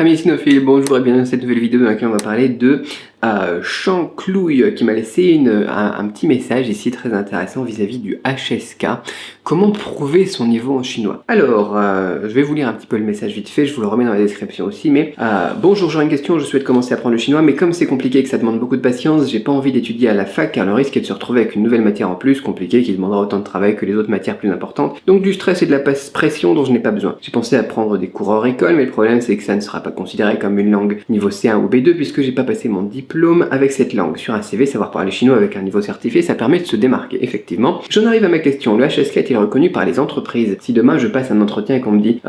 Amis cinophiles, bonjour et bienvenue dans cette nouvelle vidéo dans laquelle on va parler de Chanclouille qui m'a laissé un petit message ici très intéressant vis-à-vis du HSK. Comment prouver son niveau en chinois? Alors, je vais vous lire un petit peu le message vite fait, je vous le remets dans la description aussi, mais bonjour, j'aurais une question, je souhaite commencer à apprendre le chinois, mais comme c'est compliqué et que ça demande beaucoup de patience, j'ai pas envie d'étudier à la fac car le risque est de se retrouver avec une nouvelle matière en plus, compliquée, qui demandera autant de travail que les autres matières plus importantes, donc du stress et de la pression dont je n'ai pas besoin. J'ai pensé à prendre des cours hors école, mais le problème c'est que ça ne sera pas considéré comme une langue niveau C1 ou B2 puisque j'ai pas passé mon diplôme avec cette langue. Sur un CV, savoir parler chinois avec un niveau certifié, ça permet de se démarquer, effectivement. J'en arrive à ma question, le HSK est-il reconnu par les entreprises? Si demain je passe un entretien et qu'on me dit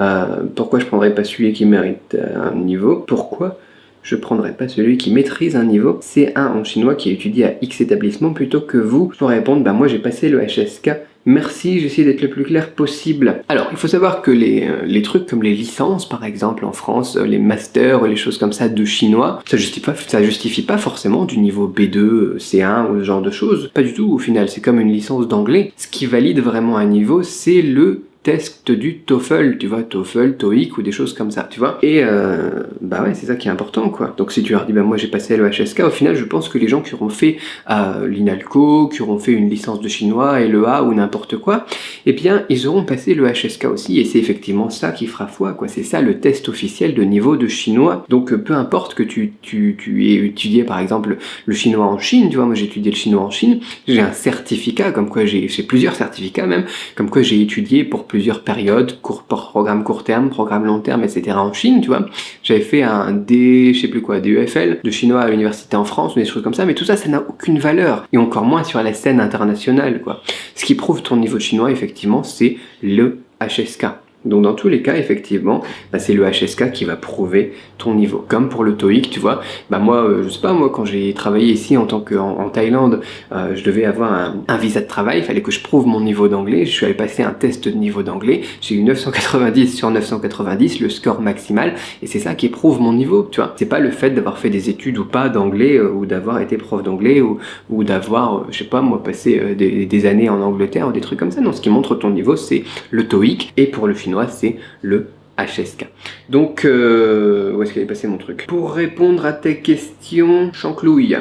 pourquoi je prendrais pas celui qui mérite un niveau, pourquoi je prendrais pas celui qui maîtrise un niveau C1 en chinois qui est étudié à X établissement plutôt que vous? Je pourrais répondre, bah moi j'ai passé le HSK. Merci, j'essaie d'être le plus clair possible. Alors, il faut savoir que les trucs comme les licences, par exemple, en France, les masters, les choses comme ça de chinois, ça justifie pas forcément du niveau B2, C1 ou ce genre de choses. Pas du tout, au final, c'est comme une licence d'anglais. Ce qui valide vraiment un niveau, c'est le test du TOEFL, tu vois, TOEFL, TOEIC ou des choses comme ça, tu vois. Et bah ouais, c'est ça qui est important, quoi. Donc si tu leur dis, bah moi j'ai passé le HSK, au final je pense que les gens qui auront fait l'INALCO, qui auront fait une licence de chinois, LEA ou n'importe quoi, eh bien ils auront passé le HSK aussi, et c'est effectivement ça qui fera foi, quoi. C'est ça le test officiel de niveau de chinois. Donc peu importe que tu aies étudié par exemple le chinois en Chine, tu vois, moi j'ai étudié le chinois en Chine, j'ai un certificat, comme quoi j'ai plusieurs certificats même, comme quoi j'ai étudié pour plusieurs périodes, programme court terme, programme long terme, etc. en Chine, tu vois. J'avais fait un je sais plus quoi, DEFL, de chinois à l'université en France, ou des choses comme ça, mais tout ça, ça n'a aucune valeur, et encore moins sur la scène internationale, quoi. Ce qui prouve ton niveau de chinois, effectivement, c'est le HSK. Donc dans tous les cas, effectivement, bah, c'est le HSK qui va prouver ton niveau. Comme pour le TOEIC, tu vois, bah moi, je sais pas, moi quand j'ai travaillé ici en tant en Thaïlande, je devais avoir un visa de travail, il fallait que je prouve mon niveau d'anglais, je suis allé passer un test de niveau d'anglais, j'ai eu 990 sur 990, le score maximal, et c'est ça qui prouve mon niveau, tu vois. C'est pas le fait d'avoir fait des études ou pas d'anglais, ou d'avoir été prof d'anglais, ou d'avoir, je sais pas, moi, passé des années en Angleterre, ou des trucs comme ça. Non, ce qui montre ton niveau, c'est le TOEIC, et pour le chinois, c'est le HSK. Donc, où est-ce qu'il est passé mon truc? Pour répondre à tes questions, Chanclouille,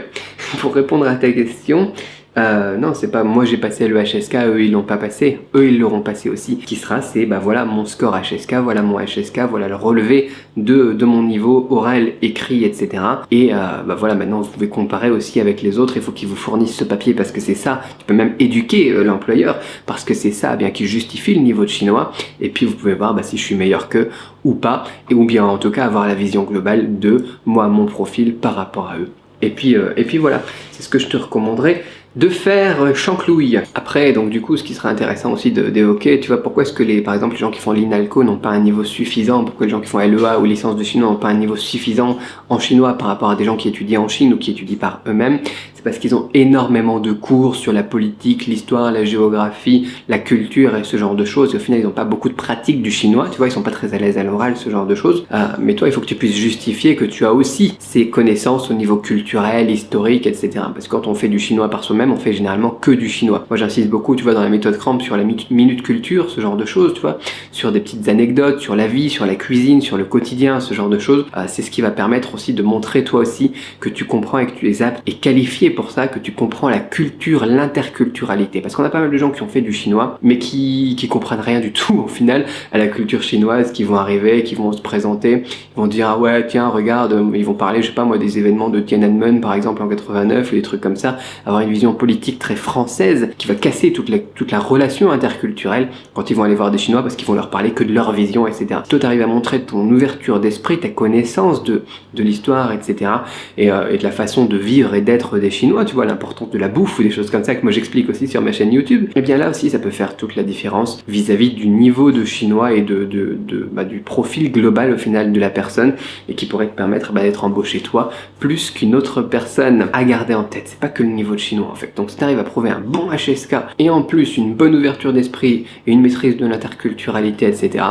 pour répondre à ta question, non, c'est pas moi j'ai passé le HSK, eux ils l'ont pas passé, eux ils l'auront passé aussi. Ce qui sera, c'est bah voilà mon score HSK, voilà mon HSK, voilà le relevé de mon niveau oral, écrit, etc. Et bah voilà, maintenant vous pouvez comparer aussi avec les autres, il faut qu'ils vous fournissent ce papier parce que c'est ça, tu peux même éduquer l'employeur parce que c'est ça bien qui justifie le niveau de chinois, et puis vous pouvez voir bah, si je suis meilleur qu'eux ou pas, ou bien en tout cas avoir la vision globale de moi, mon profil par rapport à eux. Et puis voilà, c'est ce que je te recommanderais de faire, Chanclouille. Après, donc du coup, ce qui serait intéressant aussi d'évoquer, tu vois, pourquoi est-ce que par exemple les gens qui font l'INALCO n'ont pas un niveau suffisant, pourquoi les gens qui font LEA ou licence de chinois n'ont pas un niveau suffisant en chinois par rapport à des gens qui étudient en Chine ou qui étudient par eux-mêmes? C'est parce qu'ils ont énormément de cours sur la politique, l'histoire, la géographie, la culture et ce genre de choses, et au final ils n'ont pas beaucoup de pratique du chinois, tu vois, ils sont pas très à l'aise à l'oral, ce genre de choses. Mais toi, il faut que tu puisses justifier que tu as aussi ces connaissances au niveau culturel, historique, etc. Parce que quand on fait du chinois par soi-même, on fait généralement que du chinois. Moi j'insiste beaucoup, tu vois, dans la méthode Cramp sur la minute culture, ce genre de choses, tu vois, sur des petites anecdotes, sur la vie, sur la cuisine, sur le quotidien, ce genre de choses. C'est ce qui va permettre aussi de montrer toi aussi que tu comprends et que tu les as et qualifié pour ça, que tu comprends la culture, l'interculturalité. Parce qu'on a pas mal de gens qui ont fait du chinois, mais qui comprennent rien du tout au final à la culture chinoise, qui vont arriver, qui vont se présenter, ils vont dire ah ouais tiens regarde, ils vont parler je sais pas moi des événements de Tiananmen par exemple en 89 ou des trucs comme ça, avoir une vision politique très française qui va casser toute la relation interculturelle quand ils vont aller voir des Chinois parce qu'ils vont leur parler que de leur vision, etc. Toi t'arrives à montrer ton ouverture d'esprit, ta connaissance de l'histoire, etc. et de la façon de vivre et d'être des Chinois, tu vois, l'importance de la bouffe ou des choses comme ça que moi j'explique aussi sur ma chaîne YouTube, et bien là aussi ça peut faire toute la différence vis-à-vis du niveau de chinois et du profil global au final de la personne, et qui pourrait te permettre d'être embauché toi plus qu'une autre personne. À garder en tête, c'est pas que le niveau de chinois en fait. Donc si tu arrives à prouver un bon HSK et en plus une bonne ouverture d'esprit et une maîtrise de l'interculturalité, etc.,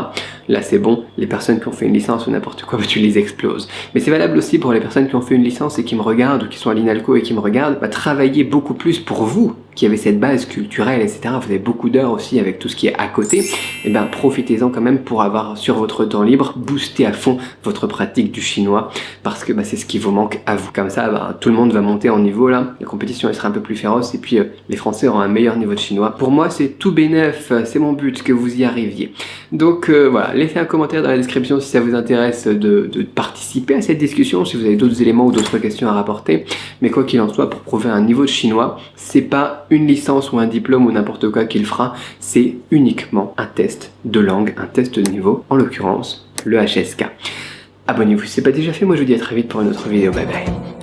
là c'est bon, les personnes qui ont fait une licence ou n'importe quoi, tu les exploses. Mais c'est valable aussi pour les personnes qui ont fait une licence et qui me regardent, ou qui sont à l'INALCO et qui me regardent, travailler beaucoup plus pour vous, qui avez cette base culturelle, etc., vous avez beaucoup d'heures aussi avec tout ce qui est à côté, et bien profitez-en quand même pour avoir sur votre temps libre, booster à fond votre pratique du chinois, parce que c'est ce qui vous manque à vous. Comme ça, tout le monde va monter en niveau là, la compétition elle sera un peu plus féroce, et puis les Français auront un meilleur niveau de chinois. Pour moi, c'est tout bénef, c'est mon but que vous y arriviez. Donc voilà, laissez un commentaire dans la description si ça vous intéresse de participer à cette discussion, si vous avez d'autres éléments ou d'autres questions à rapporter. Mais quoi qu'il en soit, pour prouver un niveau de chinois, c'est pas une licence ou un diplôme ou n'importe quoi qui le fera, c'est uniquement un test de langue, un test de niveau, en l'occurrence le HSK. Abonnez-vous si ce n'est pas déjà fait, moi je vous dis à très vite pour une autre vidéo, bye bye.